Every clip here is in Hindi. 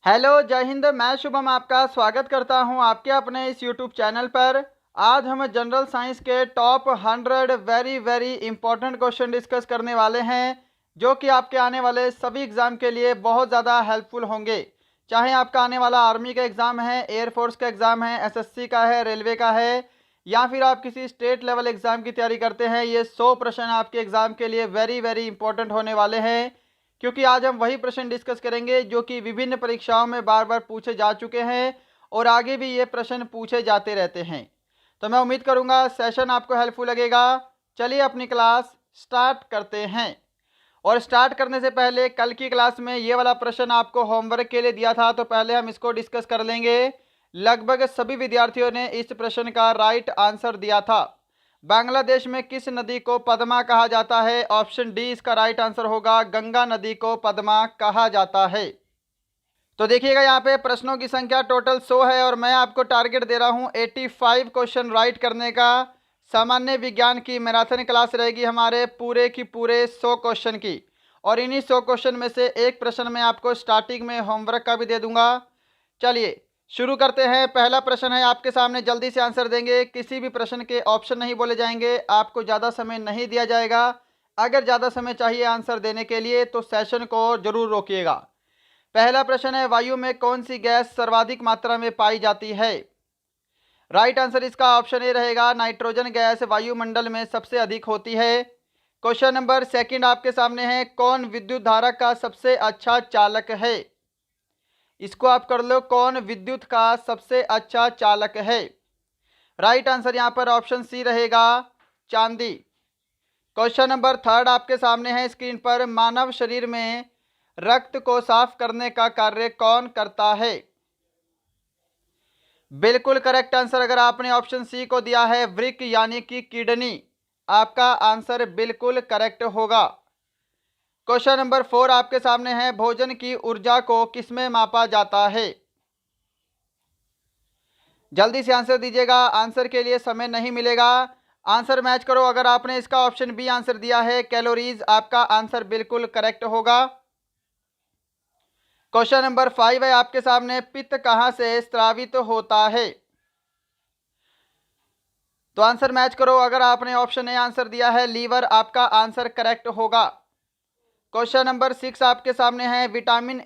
हेलो, जय हिंद। मैं शुभम आपका स्वागत करता हूं आपके अपने इस यूट्यूब चैनल पर। आज हम जनरल साइंस के top 100 very very important question discuss करने वाले हैं, जो कि आपके आने वाले सभी एग्ज़ाम के लिए बहुत ज़्यादा हेल्पफुल होंगे। चाहे आपका आने वाला आर्मी का एग्ज़ाम है, एयरफोर्स का एग्ज़ाम है, एसएससी का है, रेलवे का है, या फिर आप किसी स्टेट लेवल एग्ज़ाम की तैयारी करते हैं, ये 100 प्रश्न आपके एग्ज़ाम के लिए वेरी वेरी इंपॉर्टेंट होने वाले हैं। क्योंकि आज हम वही प्रश्न डिस्कस करेंगे जो कि विभिन्न परीक्षाओं में बार बार पूछे जा चुके हैं और आगे भी ये प्रश्न पूछे जाते रहते हैं। तो मैं उम्मीद करूंगा सेशन आपको हेल्पफुल लगेगा। चलिए अपनी क्लास स्टार्ट करते हैं। और स्टार्ट करने से पहले कल की क्लास में ये वाला प्रश्न आपको होमवर्क के लिए दिया था, तो पहले हम इसको डिस्कस कर लेंगे। लगभग सभी विद्यार्थियों ने इस प्रश्न का राइट आंसर दिया था। बांग्लादेश में किस नदी को पद्मा कहा जाता है? ऑप्शन डी इसका राइट आंसर होगा, गंगा नदी को पद्मा कहा जाता है। तो देखिएगा यहाँ पे प्रश्नों की संख्या टोटल 100 है और मैं आपको टारगेट दे रहा हूँ 85 क्वेश्चन राइट करने का। सामान्य विज्ञान की मैराथन क्लास रहेगी हमारे पूरे की पूरे 100 क्वेश्चन की, और इन्हीं 100 क्वेश्चन में से एक प्रश्न मैं आपको स्टार्टिंग में होमवर्क का भी दे दूंगा। चलिए शुरू करते हैं। पहला प्रश्न है आपके सामने, जल्दी से आंसर देंगे। किसी भी प्रश्न के ऑप्शन नहीं बोले जाएंगे, आपको ज़्यादा समय नहीं दिया जाएगा। अगर ज़्यादा समय चाहिए आंसर देने के लिए तो सेशन को जरूर रोकिएगा। पहला प्रश्न है, वायु में कौन सी गैस सर्वाधिक मात्रा में पाई जाती है? राइट आंसर इसका ऑप्शन ए रहेगा, नाइट्रोजन गैस वायुमंडल में सबसे अधिक होती है। क्वेश्चन नंबर सेकंड आपके सामने है, कौन विद्युत धारा का सबसे अच्छा चालक है? इसको आप कर लो, कौन विद्युत का सबसे अच्छा चालक है? राइट आंसर यहाँ पर ऑप्शन सी रहेगा, चांदी। क्वेश्चन नंबर थर्ड आपके सामने है स्क्रीन पर, मानव शरीर में रक्त को साफ करने का कार्य कौन करता है? बिल्कुल करेक्ट आंसर अगर आपने ऑप्शन सी को दिया है, वृक्क यानी कि किडनी। आपका आंसर बिल्कुल करेक्ट होगा। क्वेश्चन नंबर 4 आपके सामने है, भोजन की ऊर्जा को किसमें मापा जाता है? जल्दी से आंसर दीजिएगा, आंसर के लिए समय नहीं मिलेगा। आंसर मैच करो। अगर आपने इसका ऑप्शन बी आंसर दिया है, कैलोरीज, आपका आंसर बिल्कुल करेक्ट होगा। क्वेश्चन नंबर 5 है आपके सामने, पित्त कहां से स्रावित होता है? तो आंसर मैच करो। अगर आपने ऑप्शन ए आंसर दिया है, लीवर, आपका आंसर करेक्ट होगा। क्वेश्चन नंबर 6 आपके सामने है, विटामिन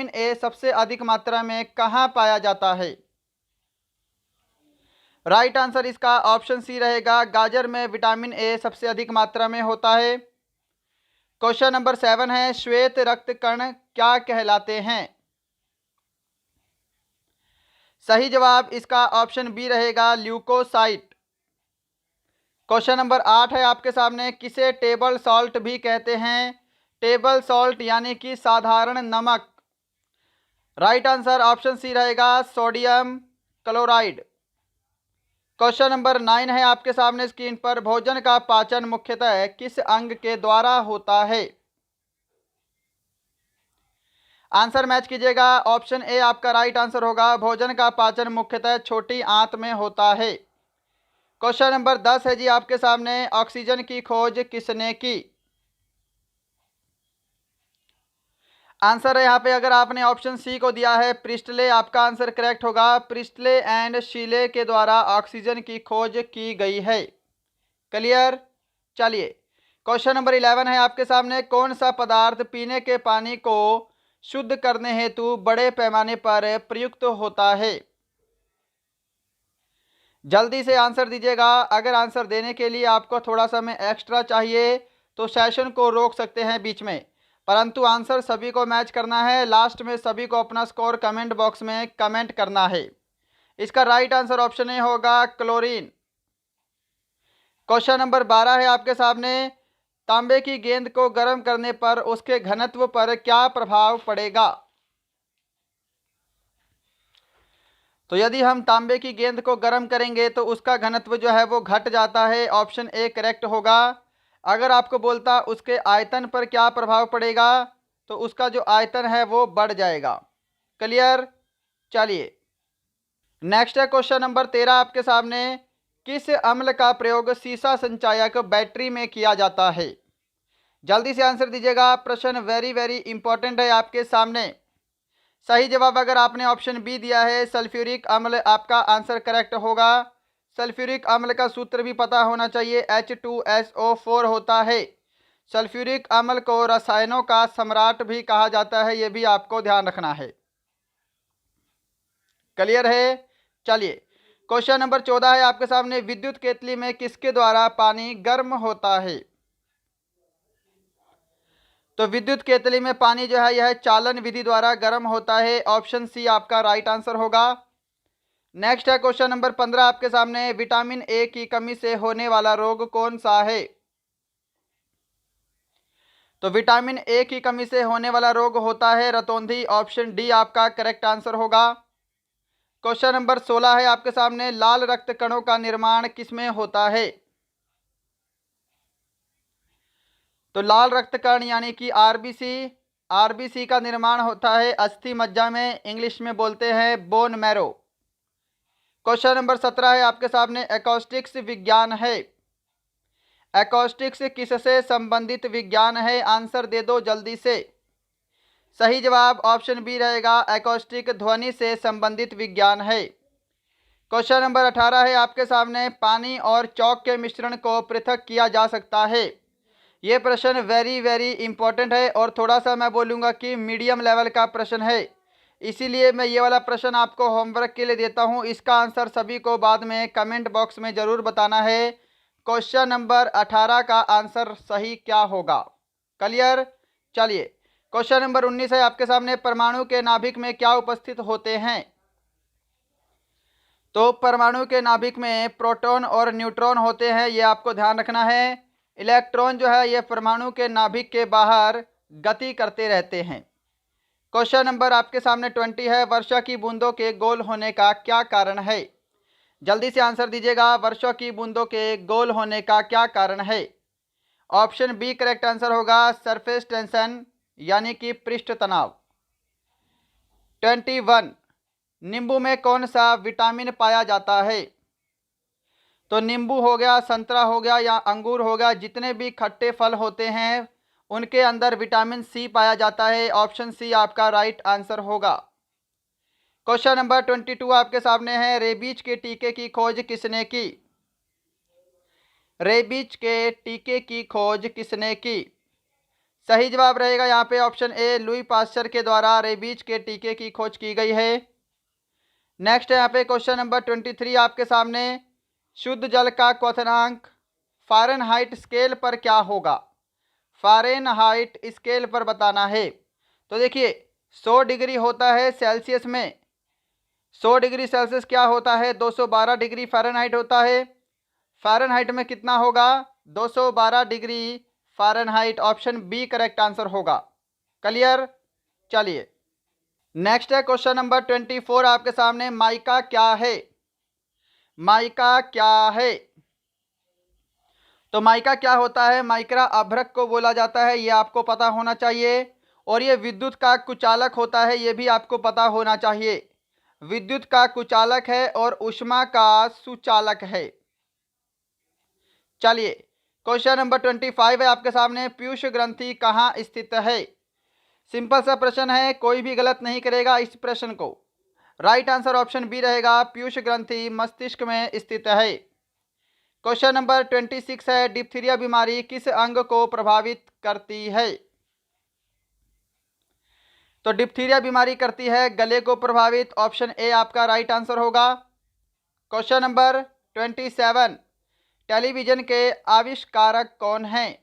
ए सबसे अधिक मात्रा में कहां पाया जाता है? राइट आंसर इसका ऑप्शन सी रहेगा, गाजर में विटामिन ए सबसे अधिक मात्रा में होता है। क्वेश्चन नंबर 7 है, श्वेत रक्त कण क्या कहलाते हैं? सही जवाब इसका ऑप्शन बी रहेगा, ल्यूकोसाइट। क्वेश्चन नंबर 8 है आपके सामने, किसे टेबल सॉल्ट भी कहते हैं? टेबल सॉल्ट यानी कि साधारण नमक। राइट आंसर ऑप्शन सी रहेगा, सोडियम क्लोराइड। क्वेश्चन नंबर 9 है आपके सामने स्क्रीन पर, भोजन का पाचन मुख्यतः किस अंग के द्वारा होता है? आंसर मैच कीजिएगा। ऑप्शन ए आपका राइट आंसर होगा, भोजन का पाचन मुख्यतः छोटी आंत में होता है। क्वेश्चन नंबर 10 है जी आपके सामने, ऑक्सीजन की खोज किसने की? आंसर है यहाँ पे, अगर आपने ऑप्शन सी को दिया है, प्रिस्टले, आपका आंसर करेक्ट होगा। प्रिस्टले एंड शीले के द्वारा ऑक्सीजन की खोज की गई है। क्लियर। चलिए क्वेश्चन नंबर 11 है आपके सामने, कौन सा पदार्थ पीने के पानी को शुद्ध करने हेतु बड़े पैमाने पर प्रयुक्त होता है? जल्दी से आंसर दीजिएगा। अगर आंसर देने के लिए आपको थोड़ा समय एक्स्ट्रा चाहिए तो सेशन को रोक सकते हैं बीच में, परंतु आंसर सभी को मैच करना है। लास्ट में सभी को अपना स्कोर कमेंट बॉक्स में कमेंट करना है। इसका राइट आंसर ऑप्शन ए होगा, क्लोरीन। क्वेश्चन नंबर 12 है आपके सामने, तांबे की गेंद को गर्म करने पर उसके घनत्व पर क्या प्रभाव पड़ेगा? तो यदि हम तांबे की गेंद को गर्म करेंगे तो उसका घनत्व जो है वो घट जाता है। ऑप्शन ए करेक्ट होगा। अगर आपको बोलता उसके आयतन पर क्या प्रभाव पड़ेगा, तो उसका जो आयतन है वो बढ़ जाएगा। क्लियर। चलिए नेक्स्ट है क्वेश्चन नंबर 13 आपके सामने, किस अम्ल का प्रयोग सीसा संचायक बैटरी में किया जाता है? जल्दी से आंसर दीजिएगा, प्रश्न वेरी वेरी इंपॉर्टेंट है आपके सामने। सही जवाब अगर आपने ऑप्शन बी दिया है सल्फ्यूरिक अम्ल, आपका आंसर करेक्ट होगा। सल्फ्यूरिक अम्ल का सूत्र भी पता होना चाहिए, H2SO4 होता है। सल्फ्यूरिक अम्ल को रसायनों का सम्राट भी कहा जाता है, ये भी आपको ध्यान रखना है। क्लियर है? चलिए क्वेश्चन नंबर 14 है आपके सामने, विद्युत केतली में किसके द्वारा पानी गर्म होता है? तो विद्युत केतली में पानी जो है यह चालन विधि द्वारा गर्म होता है। ऑप्शन सी आपका राइट आंसर होगा। नेक्स्ट है क्वेश्चन नंबर 15 आपके सामने, विटामिन ए की कमी से होने वाला रोग कौन सा है? तो विटामिन ए की कमी से होने वाला रोग होता है रतौंधी। ऑप्शन डी आपका करेक्ट आंसर होगा। क्वेश्चन नंबर 16 है आपके सामने, लाल रक्त कणों का निर्माण किसमें होता है? तो लाल रक्त कण यानी कि आरबीसी का निर्माण होता है अस्थि मज्जा में, इंग्लिश में बोलते हैं बोन मैरो। क्वेश्चन नंबर 17 है आपके सामने, एकॉस्टिक्स विज्ञान है। एकॉस्टिक्स किससे संबंधित विज्ञान है? आंसर दे दो जल्दी से। सही जवाब ऑप्शन बी रहेगा, एकॉस्टिक ध्वनि से संबंधित विज्ञान है। क्वेश्चन नंबर 18 है आपके सामने, पानी और चौक के मिश्रण को पृथक किया जा सकता है। ये प्रश्न वेरी वेरी इंपॉर्टेंट है और थोड़ा सा मैं बोलूँगा कि मीडियम लेवल का प्रश्न है, इसीलिए मैं ये वाला प्रश्न आपको होमवर्क के लिए देता हूँ। इसका आंसर सभी को बाद में कमेंट बॉक्स में ज़रूर बताना है। क्वेश्चन नंबर 18 का आंसर सही क्या होगा? क्लियर? चलिए क्वेश्चन नंबर 19 है आपके सामने, परमाणु के नाभिक में क्या उपस्थित होते हैं? तो परमाणु के नाभिक में प्रोटॉन और न्यूट्रॉन होते हैं, ये आपको ध्यान रखना है। इलेक्ट्रॉन जो है ये परमाणु के नाभिक के बाहर गति करते रहते हैं। क्वेश्चन नंबर आपके सामने 20 है, वर्षा की बूंदों के गोल होने का क्या कारण है? जल्दी से आंसर दीजिएगा, वर्षा की बूंदों के गोल होने का क्या कारण है? ऑप्शन बी करेक्ट आंसर होगा, सरफेस टेंशन यानी कि पृष्ठ तनाव। 21, नींबू में कौन सा विटामिन पाया जाता है? तो नींबू हो गया, संतरा हो गया या अंगूर हो गया, जितने भी खट्टे फल होते हैं उनके अंदर विटामिन सी पाया जाता है। ऑप्शन सी आपका राइट आंसर होगा। क्वेश्चन नंबर 22 आपके सामने है, रेबीज के टीके की खोज किसने की? रेबीज के टीके की खोज किसने की? सही जवाब रहेगा यहाँ पे ऑप्शन ए, लुई पास्चर के द्वारा रेबीज के टीके की खोज की गई है। नेक्स्ट है यहाँ पे क्वेश्चन नंबर 23 आपके सामने, शुद्ध जल का क्वथनांक फ़ारेनहाइट स्केल पर क्या होगा? फ़ारेनहाइट स्केल पर बताना है। तो देखिए 100 डिग्री होता है सेल्सियस में, 100 डिग्री सेल्सियस क्या होता है? 212 डिग्री फ़ारेनहाइट होता है। फ़ारेनहाइट में कितना होगा? 212 degree Fahrenheit. Option B correct answer होगा। क्लियर? चलिए नेक्स्ट है क्वेश्चन नंबर 24 आपके सामने, माइका क्या है? माइका क्या है? तो माइका क्या होता है? माइक्रा अभ्रक को बोला जाता है, ये आपको पता होना चाहिए। और ये विद्युत का कुचालक होता है, ये भी आपको पता होना चाहिए। विद्युत का कुचालक है और ऊष्मा का सुचालक है। चलिए क्वेश्चन नंबर 25 है आपके सामने, पीयूष ग्रंथि कहाँ स्थित है? सिंपल सा प्रश्न है, कोई भी गलत नहीं करेगा इस प्रश्न को। राइट आंसर ऑप्शन बी रहेगा, पीयूष ग्रंथि मस्तिष्क में स्थित है। क्वेश्चन नंबर 26 है, डिप्थीरिया बीमारी किस अंग को प्रभावित करती है? तो डिप्थीरिया बीमारी करती है गले को प्रभावित। ऑप्शन ए आपका राइट आंसर होगा। क्वेश्चन नंबर 27, टेलीविजन के आविष्कारक कौन हैं?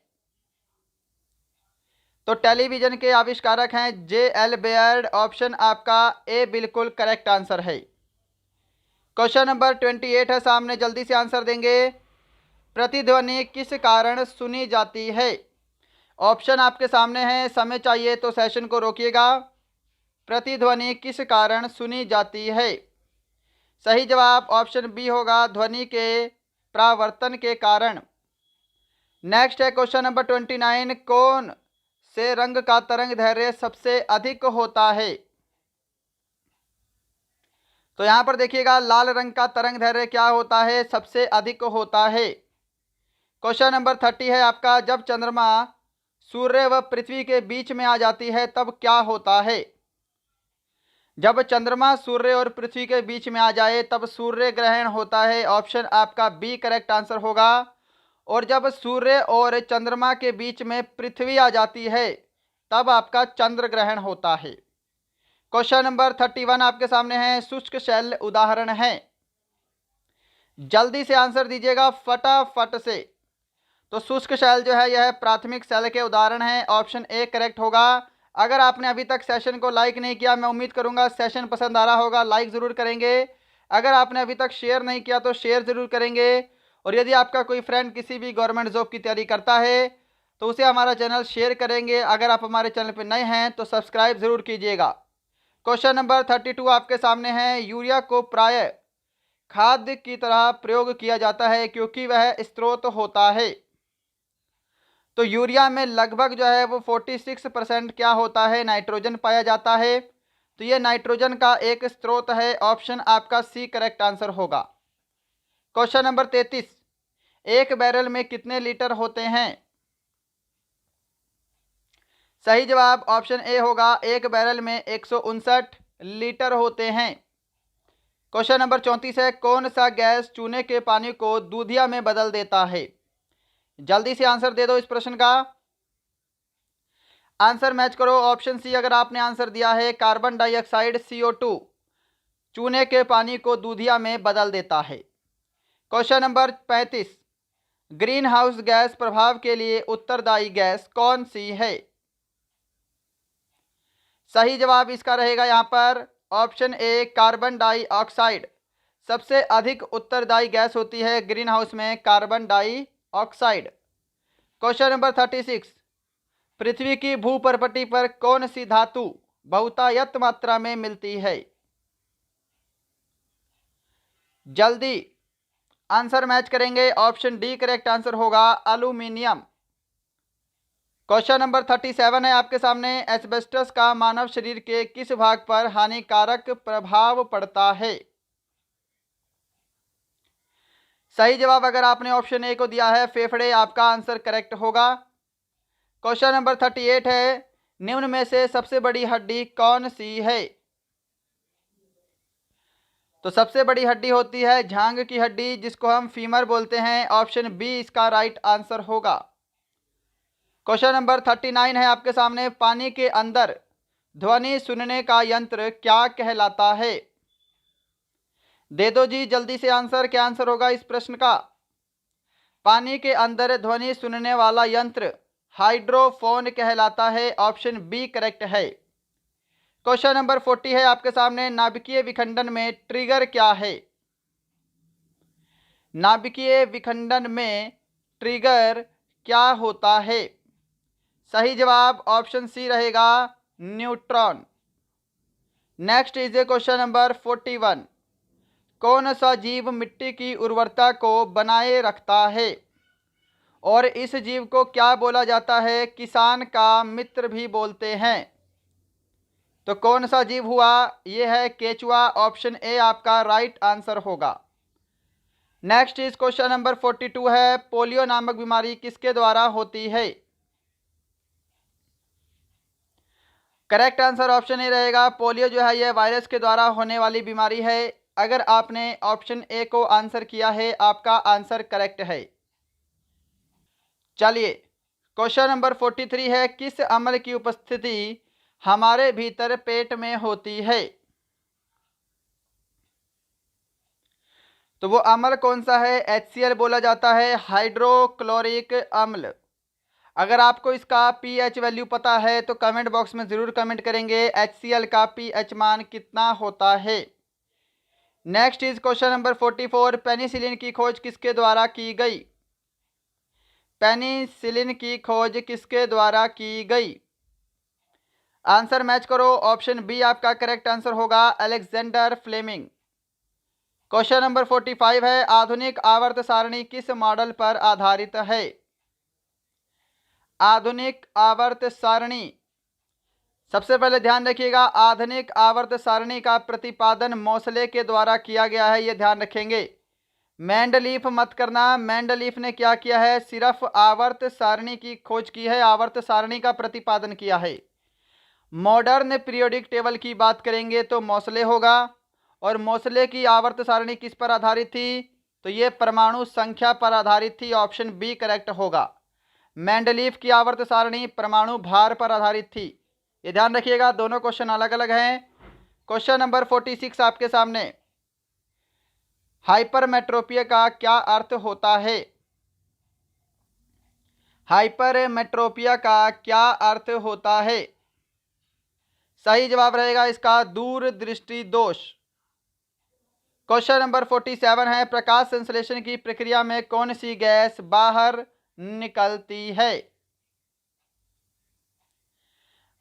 तो टेलीविजन के आविष्कारक हैं J.L. बेयर्ड। ऑप्शन आपका ए बिल्कुल करेक्ट आंसर है। क्वेश्चन नंबर 28 है सामने, जल्दी से आंसर देंगे। प्रतिध्वनि किस कारण सुनी जाती है? ऑप्शन आपके सामने है, समय चाहिए तो सेशन को रोकिएगा। प्रतिध्वनि किस कारण सुनी जाती है? सही जवाब ऑप्शन बी होगा, ध्वनि के परावर्तन के कारण। नेक्स्ट है क्वेश्चन नंबर 29, कौन से रंग का तरंग दैर्घ्य सबसे अधिक होता है? तो यहाँ पर देखिएगा, लाल रंग का तरंग दैर्घ्य क्या होता है? सबसे अधिक होता है। क्वेश्चन नंबर 30 है आपका, जब चंद्रमा सूर्य व पृथ्वी के बीच में आ जाती है तब क्या होता है? जब चंद्रमा सूर्य और पृथ्वी के बीच में आ जाए तब सूर्य ग्रहण होता है। ऑप्शन आपका बी करेक्ट आंसर होगा। और जब सूर्य और चंद्रमा के बीच में पृथ्वी आ जाती है तब आपका चंद्र ग्रहण होता है। क्वेश्चन नंबर 31 आपके सामने है, शुष्क शैल उदाहरण है। जल्दी से आंसर दीजिएगा फटाफट से। तो शुष्क शैल जो है यह प्राथमिक शैल के उदाहरण है। ऑप्शन ए करेक्ट होगा। अगर आपने अभी तक सेशन को लाइक नहीं किया, मैं उम्मीद करूंगा सेशन पसंद आ रहा होगा, लाइक ज़रूर करेंगे। अगर आपने अभी तक शेयर नहीं किया तो शेयर ज़रूर करेंगे। और यदि आपका कोई फ्रेंड किसी भी गवर्नमेंट जॉब की तैयारी करता है तो उसे हमारा चैनल शेयर करेंगे। अगर आप हमारे चैनल पर नए हैं तो सब्सक्राइब ज़रूर कीजिएगा। क्वेश्चन नंबर 32 आपके सामने है, यूरिया को प्राय खाद्य की तरह प्रयोग किया जाता है क्योंकि वह स्रोत होता है। तो यूरिया में लगभग जो है वो 46% क्या होता है, नाइट्रोजन पाया जाता है। तो ये नाइट्रोजन का एक स्रोत है। ऑप्शन आपका सी करेक्ट आंसर होगा। क्वेश्चन नंबर 33, एक बैरल में कितने लीटर होते हैं? सही जवाब ऑप्शन ए होगा, एक बैरल में 159 लीटर होते हैं। क्वेश्चन नंबर 34 है, कौन सा गैस चूने के पानी को दूधिया में बदल देता है? जल्दी से आंसर दे दो इस प्रश्न का। आंसर मैच करो। ऑप्शन सी अगर आपने आंसर दिया है, कार्बन डाइऑक्साइड CO2 चूने के पानी को दूधिया में बदल देता है। Question number 35, green house gas प्रभाव के लिए उत्तरदायी गैस कौन सी है? सही जवाब इसका रहेगा यहाँ पर ऑप्शन ए, कार्बन डाइऑक्साइड। सबसे अधिक उत्तरदायी गैस होती है ग्रीन हाउस में कार्बन डाइऑक्साइड। क्वेश्चन नंबर 36, पृथ्वी की भूपर्पटी पर कौन सी धातु बहुतायत मात्रा में मिलती है? जल्दी आंसर मैच करेंगे। ऑप्शन डी करेक्ट आंसर होगा, एल्यूमिनियम। क्वेश्चन नंबर 37 है आपके सामने, एस्बेस्टस का मानव शरीर के किस भाग पर हानिकारक प्रभाव पड़ता है? सही जवाब अगर आपने ऑप्शन ए को दिया है, फेफड़े, आपका आंसर करेक्ट होगा। क्वेश्चन नंबर 38 है, निम्न में से सबसे बड़ी हड्डी कौन सी है? तो सबसे बड़ी हड्डी होती है झांग की हड्डी, जिसको हम फीमर बोलते हैं। ऑप्शन बी इसका राइट आंसर होगा। क्वेश्चन नंबर 39 है आपके सामने, पानी के अंदर ध्वनि सुनने का यंत्र क्या कहलाता है? दे दो जी जल्दी से आंसर, क्या आंसर होगा इस प्रश्न का? पानी के अंदर ध्वनि सुनने वाला यंत्र हाइड्रोफोन कहलाता है। ऑप्शन बी करेक्ट है। क्वेश्चन नंबर 40 है आपके सामने, नाभिकीय विखंडन में ट्रिगर क्या है? नाभिकीय विखंडन में ट्रिगर क्या होता है? सही जवाब ऑप्शन सी रहेगा, neutron. Next is a question number 41, कौन सा जीव मिट्टी की उर्वरता को बनाए रखता है और इस जीव को क्या बोला जाता है? किसान का मित्र भी बोलते हैं। तो कौन सा जीव हुआ? यह है केचुआ। ऑप्शन ए आपका राइट आंसर होगा। नेक्स्ट इज क्वेश्चन नंबर 42 है, पोलियो नामक बीमारी किसके द्वारा होती है? करेक्ट आंसर ऑप्शन ए रहेगा, पोलियो जो है यह वायरस के द्वारा होने वाली बीमारी है। अगर आपने ऑप्शन ए को आंसर किया है, आपका आंसर करेक्ट है। चलिए क्वेश्चन नंबर 43 है, किस अम्ल की उपस्थिति हमारे भीतर पेट में होती है? तो वो अम्ल कौन सा है? HCl बोला जाता है, हाइड्रोक्लोरिक अम्ल। अगर आपको इसका pH वैल्यू पता है तो कमेंट बॉक्स में ज़रूर कमेंट करेंगे HCl का pH मान कितना होता है। Next is question number 44, penicillin की खोज किसके द्वारा की गई? पेनिसिलिन की खोज किसके द्वारा की गई? आंसर मैच करो। ऑप्शन बी आपका करेक्ट आंसर होगा, अलेक्जेंडर फ्लेमिंग। क्वेश्चन नंबर 45 है, आधुनिक आवर्त सारणी किस मॉडल पर आधारित है? आधुनिक आवर्त सारणी, सबसे पहले ध्यान रखिएगा, आधुनिक आवर्त सारणी का प्रतिपादन मोसले के द्वारा किया गया है, ये ध्यान रखेंगे। मेंडलीफ मत करना। मेंडलीफ ने क्या किया है? सिर्फ आवर्त सारणी की खोज की है, आवर्त सारणी का प्रतिपादन किया है। मॉडर्न पीरियोडिक टेबल की बात करेंगे तो मोसले होगा, और मोसले की आवर्त सारणी किस पर आधारित थी? तो ये परमाणु संख्या पर आधारित थी, ऑप्शन बी करेक्ट होगा। मेंडलीफ की आवर्त सारणी परमाणु भार पर आधारित थी। ये ध्यान रखिएगा, दोनों क्वेश्चन अलग अलग हैं। क्वेश्चन नंबर 46 आपके सामने, हाइपरमेट्रोपिया का क्या अर्थ होता है? हाइपरमेट्रोपिया का क्या अर्थ होता है? सही जवाब रहेगा इसका दूरदृष्टि दोष। क्वेश्चन नंबर 47 है, प्रकाश संश्लेषण की प्रक्रिया में कौन सी गैस बाहर निकलती है?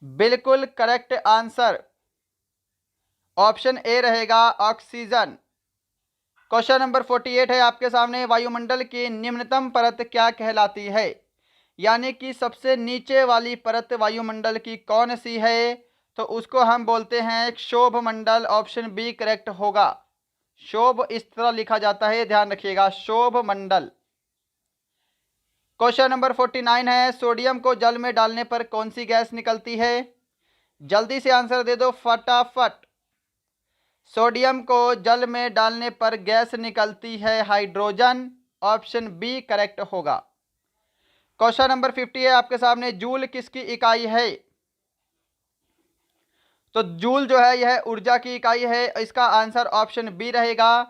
बिल्कुल करेक्ट आंसर ऑप्शन ए रहेगा, ऑक्सीजन। क्वेश्चन नंबर 48 है आपके सामने, वायुमंडल की निम्नतम परत क्या कहलाती है? यानी कि सबसे नीचे वाली परत वायुमंडल की कौन सी है? तो उसको हम बोलते हैं क्षोभ मंडल, ऑप्शन बी करेक्ट होगा। क्षोभ इस तरह लिखा जाता है, ध्यान रखिएगा, क्षोभ मंडल। क्वेश्चन नंबर 49 है, सोडियम को जल में डालने पर कौन सी गैस निकलती है? जल्दी से आंसर दे दो फटाफट। सोडियम को जल में डालने पर गैस निकलती है हाइड्रोजन, ऑप्शन बी करेक्ट होगा। क्वेश्चन नंबर 50 है आपके सामने, जूल किसकी इकाई है? तो जूल जो है यह ऊर्जा की इकाई है, इसका आंसर ऑप्शन बी रहेगा।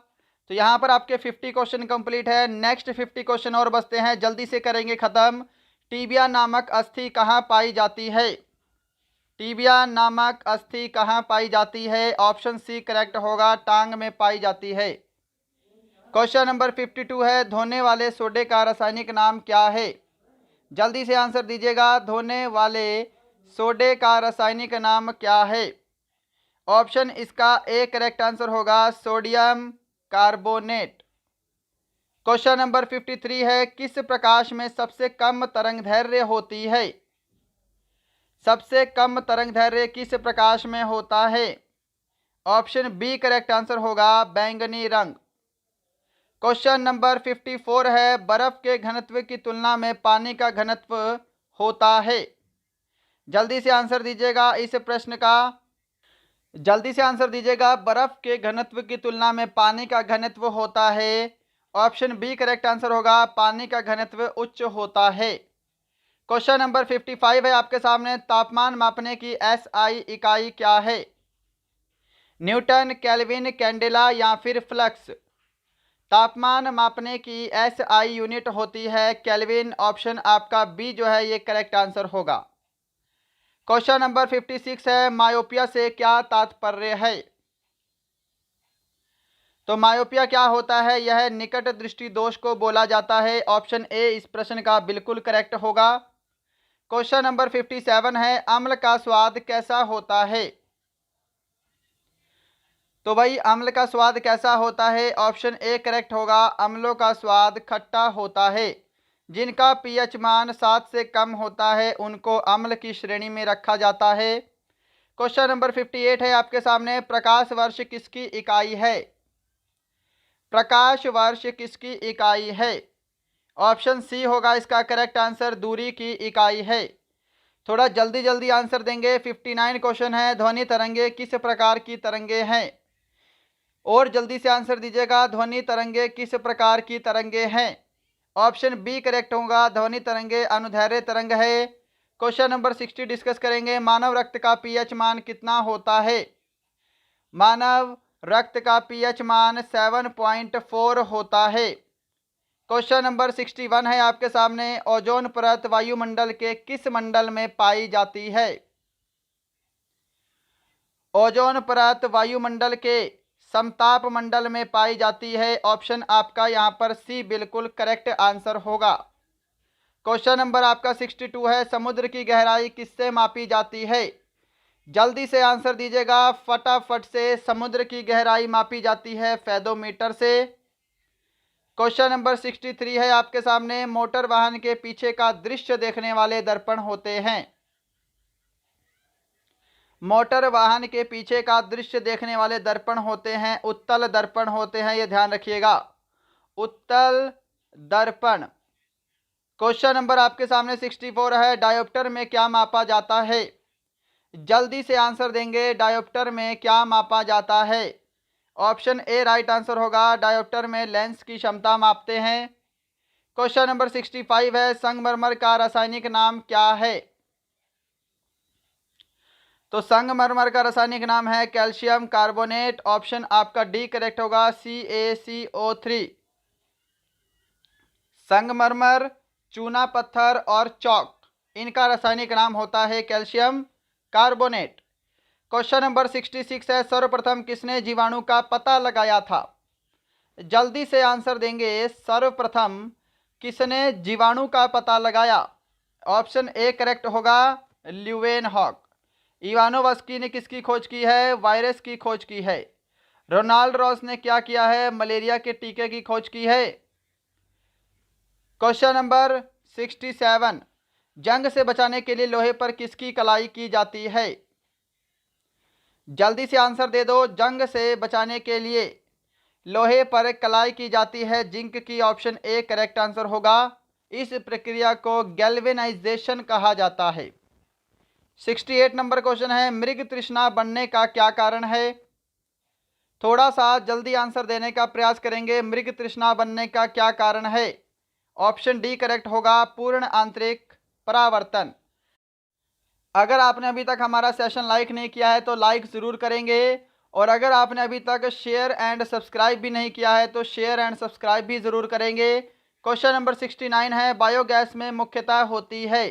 तो यहाँ पर आपके 50 क्वेश्चन कंप्लीट है। नेक्स्ट 50 क्वेश्चन और बचते हैं, जल्दी से करेंगे खत्म। टीबिया नामक अस्थि कहाँ पाई जाती है? टीबिया नामक अस्थि कहाँ पाई जाती है? ऑप्शन सी करेक्ट होगा, टांग में पाई जाती है। क्वेश्चन नंबर 52 है, धोने वाले सोडे का रासायनिक नाम क्या है? जल्दी से आंसर दीजिएगा, धोने वाले सोडे का रासायनिक नाम क्या है? ऑप्शन इसका ए करेक्ट आंसर होगा, सोडियम कार्बोनेट। क्वेश्चन नंबर 53 है, किस प्रकाश में सबसे कम तरंगदैर्घ्य होती है? सबसे कम तरंगदैर्घ्य किस प्रकाश में होता है? ऑप्शन बी करेक्ट आंसर होगा, बैंगनी रंग। क्वेश्चन नंबर 54 है, बर्फ के घनत्व की तुलना में पानी का घनत्व होता है? जल्दी से आंसर दीजिएगा इस प्रश्न का, जल्दी से आंसर दीजिएगा, बर्फ के घनत्व की तुलना में पानी का घनत्व होता है? ऑप्शन बी करेक्ट आंसर होगा, पानी का घनत्व उच्च होता है। क्वेश्चन नंबर 55 है आपके सामने, तापमान मापने की एसआई इकाई क्या है? न्यूटन, केल्विन, कैंडेला या फिर फ्लक्स? तापमान मापने की एसआई यूनिट होती है केल्विन, ऑप्शन आपका बी जो है ये करेक्ट आंसर होगा। क्वेश्चन नंबर 56 है, मायोपिया से क्या तात्पर्य है? तो मायोपिया क्या होता है? यह निकट दृष्टि दोष को बोला जाता है, ऑप्शन ए इस प्रश्न का बिल्कुल करेक्ट होगा। क्वेश्चन नंबर 57 है, अम्ल का स्वाद कैसा होता है? तो भाई अम्ल का स्वाद कैसा होता है? ऑप्शन ए करेक्ट होगा, अम्लों का स्वाद खट्टा होता है। जिनका पीएच मान 7 से कम होता है उनको अम्ल की श्रेणी में रखा जाता है। क्वेश्चन नंबर 58 है आपके सामने, प्रकाश वर्ष किसकी इकाई है? प्रकाश वर्ष किसकी इकाई है? ऑप्शन सी होगा इसका करेक्ट आंसर, दूरी की इकाई है। थोड़ा जल्दी जल्दी आंसर देंगे। 59 क्वेश्चन है, ध्वनि तरंगे किस प्रकार की तरंगे हैं? और जल्दी से आंसर दीजिएगा, ध्वनि तरंगे किस प्रकार की तरंगे हैं? ऑप्शन बी करेक्ट होगा, ध्वनि तरंगे अनुदैर्घ्य तरंग है। क्वेश्चन नंबर 60 डिस्कस करेंगे, मानव रक्त का पीएच मान कितना होता है? मानव रक्त का पीएच मान 7.4 होता है। क्वेश्चन नंबर 61 है आपके सामने, ओजोन परत वायुमंडल के किस मंडल में पाई जाती है? ओजोन परत वायुमंडल के समताप मंडल में पाई जाती है, ऑप्शन आपका यहाँ पर सी बिल्कुल करेक्ट आंसर होगा। क्वेश्चन नंबर आपका 62 है, समुद्र की गहराई किससे मापी जाती है? जल्दी से आंसर दीजिएगा फटाफट से, समुद्र की गहराई मापी जाती है फेदोमीटर से। क्वेश्चन नंबर 63 है आपके सामने, मोटर वाहन के पीछे का दृश्य देखने वाले दर्पण होते हैं? मोटर वाहन के पीछे का दृश्य देखने वाले दर्पण होते हैं उत्तल दर्पण होते हैं, ये ध्यान रखिएगा, उत्तल दर्पण। क्वेश्चन नंबर आपके सामने 64 है, डायोप्टर में क्या मापा जाता है? जल्दी से आंसर देंगे, डायोप्टर में क्या मापा जाता है? ऑप्शन ए राइट आंसर होगा, डायोप्टर में लेंस की क्षमता मापते हैं। क्वेश्चन नंबर 65 है, संगमरमर का रासायनिक नाम क्या है? तो संगमरमर का रासायनिक नाम है कैल्शियम कार्बोनेट। ऑप्शन आपका डी करेक्ट होगा, CaCO3। संगमरमर, चूना पत्थर और चौक, इनका रासायनिक नाम होता है कैल्शियम कार्बोनेट। क्वेश्चन नंबर 66 है, सर्वप्रथम किसने जीवाणु का पता लगाया था? जल्दी से आंसर देंगे, सर्वप्रथम किसने जीवाणु का पता लगाया? ऑप्शन ए करेक्ट होगा, ल्यूवेनहॉक। इवानोवस्की ने किसकी खोज की है? वायरस की खोज की है। रोनाल्ड रॉस ने क्या किया है? मलेरिया के टीके की खोज की है। क्वेश्चन नंबर 67, जंग से बचाने के लिए लोहे पर किसकी कलाई की जाती है? जल्दी से आंसर दे दो, जंग से बचाने के लिए लोहे पर कलाई की जाती है जिंक की। ऑप्शन ए करेक्ट आंसर होगा। इस प्रक्रिया को गैल्वेनाइजेशन कहा जाता है। 68 नंबर क्वेश्चन है, मृग तृष्णा बनने का क्या कारण है? थोड़ा सा जल्दी आंसर देने का प्रयास करेंगे, मृग तृष्णा बनने का क्या कारण है? ऑप्शन डी करेक्ट होगा, पूर्ण आंतरिक परावर्तन। अगर आपने अभी तक हमारा सेशन लाइक नहीं किया है तो लाइक ज़रूर करेंगे, और अगर आपने अभी तक शेयर एंड सब्सक्राइब भी नहीं किया है तो शेयर एंड सब्सक्राइब भी ज़रूर करेंगे। क्वेश्चन नंबर 69 है, बायोगैस में मुख्यतः होती है।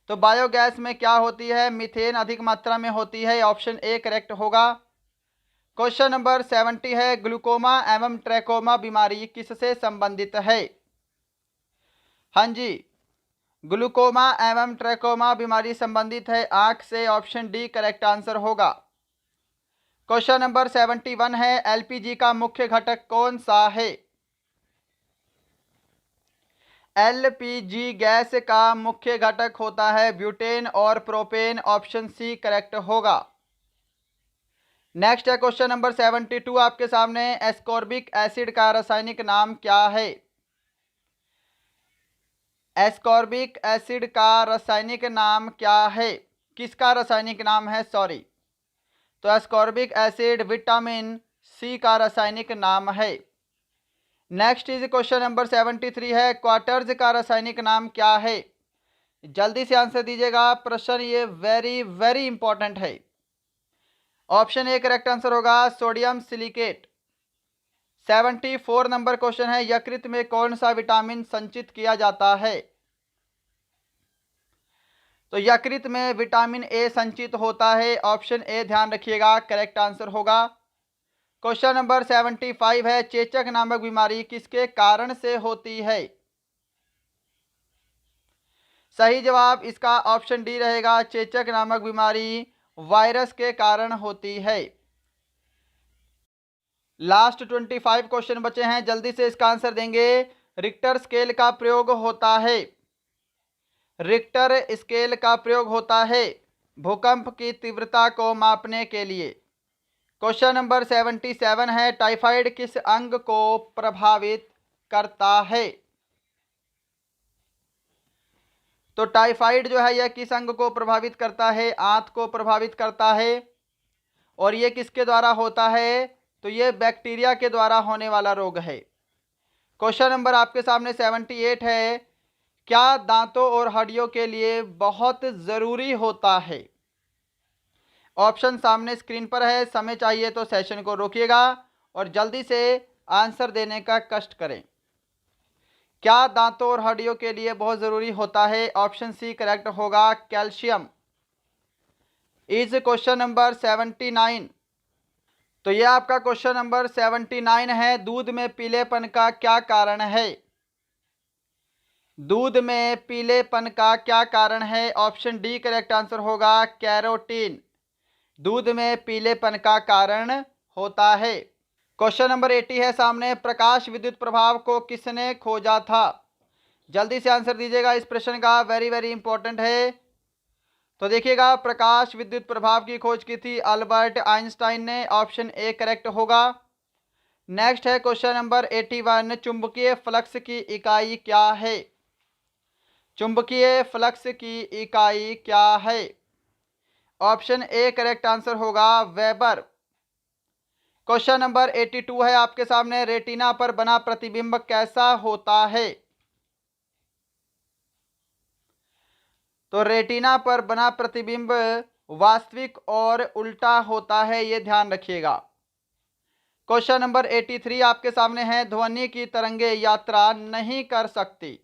तो बायोगैस में क्या होती है? मीथेन अधिक मात्रा में होती है। ऑप्शन ए करेक्ट होगा। क्वेश्चन नंबर 70 है, ग्लूकोमा एवं ट्रैकोमा बीमारी किससे संबंधित है? हाँ जी, ग्लूकोमा एवं ट्रैकोमा बीमारी संबंधित है आंख से। ऑप्शन डी करेक्ट आंसर होगा। क्वेश्चन नंबर 71 है, एलपीजी का मुख्य घटक कौन सा है? एलपीजी गैस का मुख्य घटक होता है ब्यूटेन और प्रोपेन। ऑप्शन सी करेक्ट होगा। नेक्स्ट है क्वेश्चन नंबर 72 आपके सामने, एस्कॉर्बिक एसिड का रासायनिक नाम क्या है? एस्कॉर्बिक एसिड का रासायनिक नाम क्या है? किसका रासायनिक नाम है, सॉरी। तो एस्कॉर्बिक एसिड विटामिन सी का रासायनिक नाम है। नेक्स्ट इज क्वेश्चन नंबर 73 है, क्वार्टर्स का रासायनिक नाम क्या है? जल्दी से आंसर दीजिएगा, प्रश्न ये वेरी वेरी इंपॉर्टेंट है। ऑप्शन ए करेक्ट आंसर होगा, सोडियम सिलिकेट। 74 नंबर क्वेश्चन है, यकृत में कौन सा विटामिन संचित किया जाता है? तो यकृत में विटामिन ए संचित होता है। ऑप्शन ए ध्यान रखिएगा, करेक्ट आंसर होगा। क्वेश्चन नंबर 75 है, चेचक नामक बीमारी किसके कारण से होती है? सही जवाब इसका ऑप्शन डी रहेगा, चेचक नामक बीमारी वायरस के कारण होती है। लास्ट 25 क्वेश्चन बचे हैं, जल्दी से इसका आंसर देंगे। रिक्टर स्केल का प्रयोग होता है, रिक्टर स्केल का प्रयोग होता है भूकंप की तीव्रता को मापने के लिए। क्वेश्चन नंबर 77 है, टाइफाइड किस अंग को प्रभावित करता है? तो टाइफाइड जो है यह किस अंग को प्रभावित करता है? आंत को प्रभावित करता है। और ये किसके द्वारा होता है? तो ये बैक्टीरिया के द्वारा होने वाला रोग है। क्वेश्चन नंबर आपके सामने 78 है, क्या दांतों और हड्डियों के लिए बहुत ज़रूरी होता है? ऑप्शन सामने स्क्रीन पर है, समय चाहिए तो सेशन को रोकिएगा और जल्दी से आंसर देने का कष्ट करें। क्या दांतों और हड्डियों के लिए बहुत ज़रूरी होता है? ऑप्शन सी करेक्ट होगा, कैल्शियम। Is question number 79। तो यह आपका क्वेश्चन नंबर 79 है, दूध में पीलेपन का क्या कारण है? दूध में पीलेपन का क्या कारण है? ऑप्शन डी करेक्ट आंसर होगा, कैरोटीन। दूध में पीलेपन का कारण होता है। क्वेश्चन नंबर 80 है सामने, प्रकाश विद्युत प्रभाव को किसने खोजा था? जल्दी से आंसर दीजिएगा, इस प्रश्न का वेरी वेरी इंपॉर्टेंट है। तो देखिएगा, प्रकाश विद्युत प्रभाव की खोज की थी अल्बर्ट आइंस्टाइन ने। ऑप्शन ए करेक्ट होगा। नेक्स्ट है क्वेश्चन नंबर 81, चुंबकीय फ्लक्स की इकाई क्या है? चुंबकीय फ्लक्स की इकाई क्या है? ऑप्शन ए करेक्ट आंसर होगा वेबर। क्वेश्चन नंबर 82 है आपके सामने, रेटिना पर बना प्रतिबिंब कैसा होता है? तो रेटिना पर बना प्रतिबिंब वास्तविक और उल्टा होता है, ये ध्यान रखिएगा। क्वेश्चन नंबर 83 आपके सामने है, ध्वनि की तरंगे यात्रा नहीं कर सकती।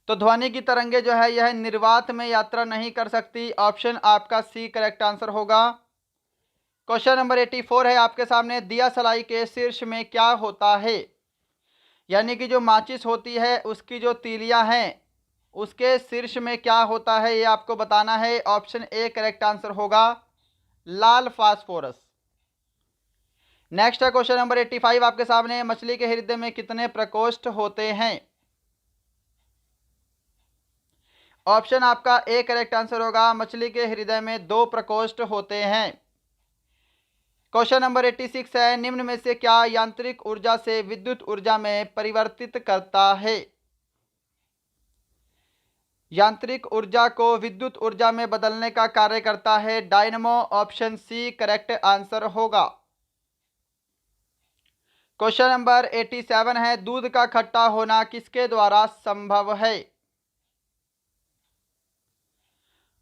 तो ध्वनि की तरंगे जो है यह निर्वात में यात्रा नहीं कर सकती, ऑप्शन आपका सी करेक्ट आंसर होगा। क्वेश्चन नंबर 84 है आपके सामने, दिया सलाई के शीर्ष में क्या होता है? यानी कि जो माचिस होती है उसकी जो तीलियां हैं उसके शीर्ष में क्या होता है, ये आपको बताना है, ऑप्शन ए करेक्ट आंसर होगा लाल फास्फोरस। नेक्स्ट है क्वेश्चन नंबर 85 आपके सामने, मछली के हृदय में कितने प्रकोष्ठ होते हैं? ऑप्शन आपका ए करेक्ट आंसर होगा, मछली के हृदय में 2 प्रकोष्ठ होते हैं। क्वेश्चन नंबर 86 है, निम्न में से क्या यांत्रिक ऊर्जा से विद्युत ऊर्जा में परिवर्तित करता है? यांत्रिक ऊर्जा को विद्युत ऊर्जा में बदलने का कार्य करता है dynamo, option C correct answer होगा। क्वेश्चन नंबर 87 है, दूध का खट्टा होना किसके द्वारा संभव है?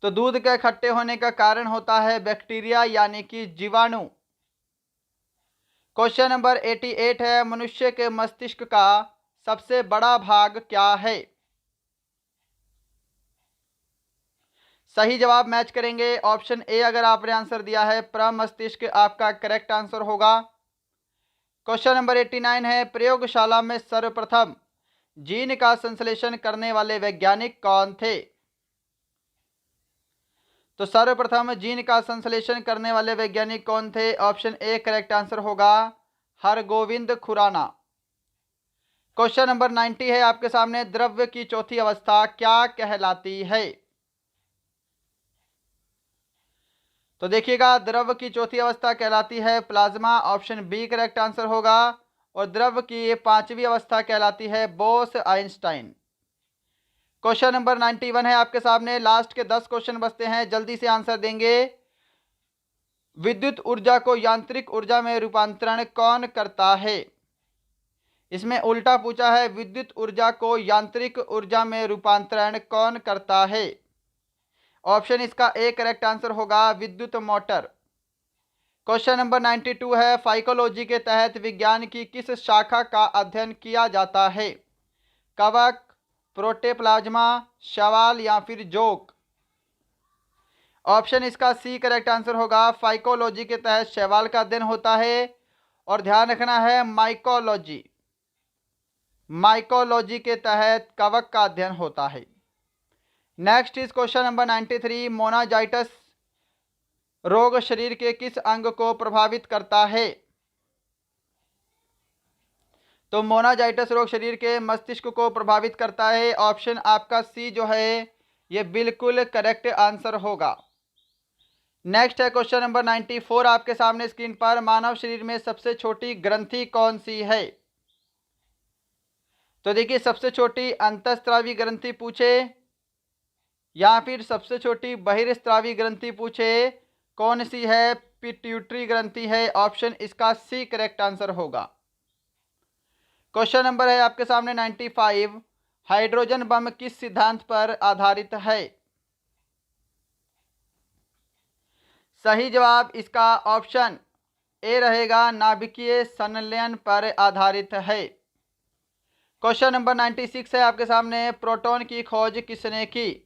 तो दूध के खट्टे होने का कारण होता है बैक्टीरिया यानी कि जीवाणु। क्वेश्चन नंबर 88 है, मनुष्य के मस्तिष्क का सबसे बड़ा भाग क्या है? सही जवाब मैच करेंगे, ऑप्शन ए अगर आपने आंसर दिया है प्रमस्तिष्क आपका करेक्ट आंसर होगा। क्वेश्चन नंबर 89 है, प्रयोगशाला में सर्वप्रथम जीन का संश्लेषण करने वाले वैज्ञानिक कौन थे? तो सर्वप्रथम जीन का संश्लेषण करने वाले वैज्ञानिक कौन थे? ऑप्शन ए करेक्ट आंसर होगा हरगोविंद खुराना। क्वेश्चन नंबर 90 है आपके सामने, द्रव्य की चौथी अवस्था क्या कहलाती है? तो देखिएगा, द्रव्य की चौथी अवस्था कहलाती है plasma, option B correct answer होगा। और द्रव्य की 5वीं अवस्था कहलाती है बोस आइंस्टाइन। क्वेश्चन नंबर 91 है आपके सामने, लास्ट के 10 क्वेश्चन बचते हैं, जल्दी से आंसर देंगे। विद्युत ऊर्जा को यांत्रिक ऊर्जा में रूपांतरण कौन करता है? इसमें उल्टा पूछा है, विद्युत ऊर्जा को यांत्रिक ऊर्जा में रूपांतरण कौन करता है? ऑप्शन इसका ए करेक्ट आंसर होगा विद्युत मोटर। क्वेश्चन नंबर 92 है, फाइकोलॉजी के तहत विज्ञान की किस शाखा का अध्ययन किया जाता है? कवक, प्रोटोप्लाज्मा, शैवाल या फिर जोक? ऑप्शन इसका सी करेक्ट आंसर होगा, फाइकोलॉजी के तहत शैवाल का अध्ययन होता है। और ध्यान रखना है माइकोलॉजी के तहत कवक का अध्ययन होता है। नेक्स्ट इज क्वेश्चन नंबर 93, मोनाजाइटिस रोग शरीर के किस अंग को प्रभावित करता है? तो मोनाजाइटिस रोग शरीर के मस्तिष्क को प्रभावित करता है, ऑप्शन आपका सी जो है ये बिल्कुल करेक्ट आंसर होगा। नेक्स्ट है क्वेश्चन नंबर 94 आपके सामने स्क्रीन पर, मानव शरीर में सबसे छोटी ग्रंथि कौन सी है? तो देखिए, सबसे छोटी अंतःस्रावी ग्रंथि पूछे या फिर सबसे छोटी बहिर्स्रावी ग्रंथि पूछे, कौन सी है? पिट्यूटरी ग्रंथि है, ऑप्शन इसका सी करेक्ट आंसर होगा। क्वेश्चन नंबर है आपके सामने 95, हाइड्रोजन बम किस सिद्धांत पर आधारित है? सही जवाब इसका ऑप्शन ए रहेगा, नाभिकीय संलयन पर आधारित है। क्वेश्चन नंबर 96 है आपके सामने, प्रोटॉन की खोज किसने की?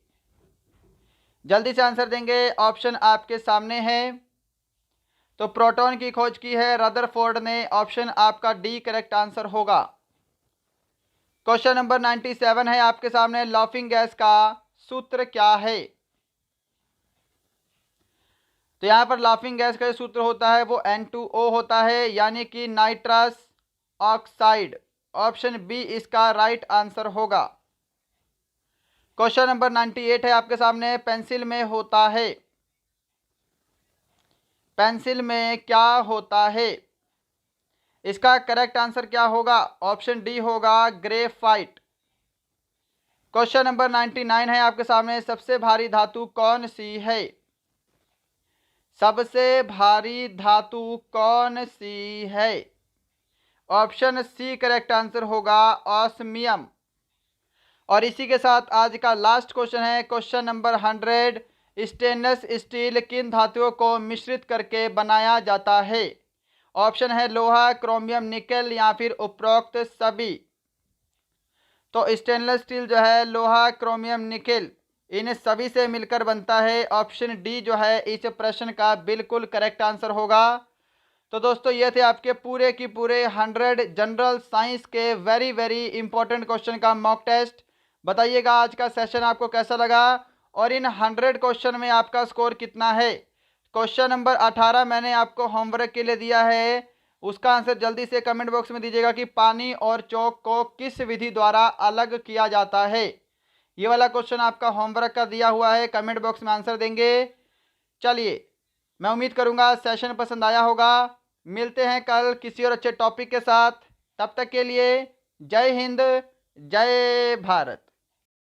जल्दी से आंसर देंगे, ऑप्शन आपके सामने है। तो प्रोटॉन की खोज की है रदरफोर्ड ने, ऑप्शन आपका डी करेक्ट आंसर होगा। क्वेश्चन नंबर 97 है आपके सामने, लाफिंग गैस का सूत्र क्या है? तो यहाँ पर लाफिंग गैस का जो सूत्र होता है वो N2O होता है, यानी कि नाइट्रस ऑक्साइड, ऑप्शन बी इसका राइट आंसर होगा। क्वेश्चन नंबर 98 है आपके सामने, पेंसिल में होता है, पेंसिल में क्या होता है? इसका करेक्ट आंसर क्या होगा? ऑप्शन डी होगा ग्रेफाइट। क्वेश्चन नंबर 99 है आपके सामने, सबसे भारी धातु कौन सी है? सबसे भारी धातु कौन सी है? ऑप्शन सी करेक्ट आंसर होगा ऑस्मियम। और इसी के साथ आज का लास्ट क्वेश्चन है, क्वेश्चन नंबर 100, स्टेनलेस स्टील किन धातुओं को मिश्रित करके बनाया जाता है? ऑप्शन है लोहा, क्रोमियम, निकेल या फिर उपरोक्त सभी। तो स्टेनलेस स्टील जो है लोहा, क्रोमियम, निकेल इन सभी से मिलकर बनता है। ऑप्शन डी जो है इस प्रश्न का बिल्कुल करेक्ट आंसर होगा। तो दोस्तों ये थे आपके पूरे की पूरे 100 जनरल साइंस के वेरी वेरी इंपॉर्टेंट क्वेश्चन का मॉक टेस्ट। बताइएगा आज का सेशन आपको कैसा लगा और इन 100 क्वेश्चन में आपका स्कोर कितना है। क्वेश्चन नंबर 18 मैंने आपको होमवर्क के लिए दिया है, उसका आंसर जल्दी से कमेंट बॉक्स में दीजिएगा कि पानी और चौक को किस विधि द्वारा अलग किया जाता है। ये वाला क्वेश्चन आपका होमवर्क का दिया हुआ है, कमेंट बॉक्स में आंसर देंगे। चलिए मैं उम्मीद करूंगा सेशन पसंद आया होगा। मिलते हैं कल किसी और अच्छे टॉपिक के साथ, तब तक के लिए जय हिंद, जय भारत।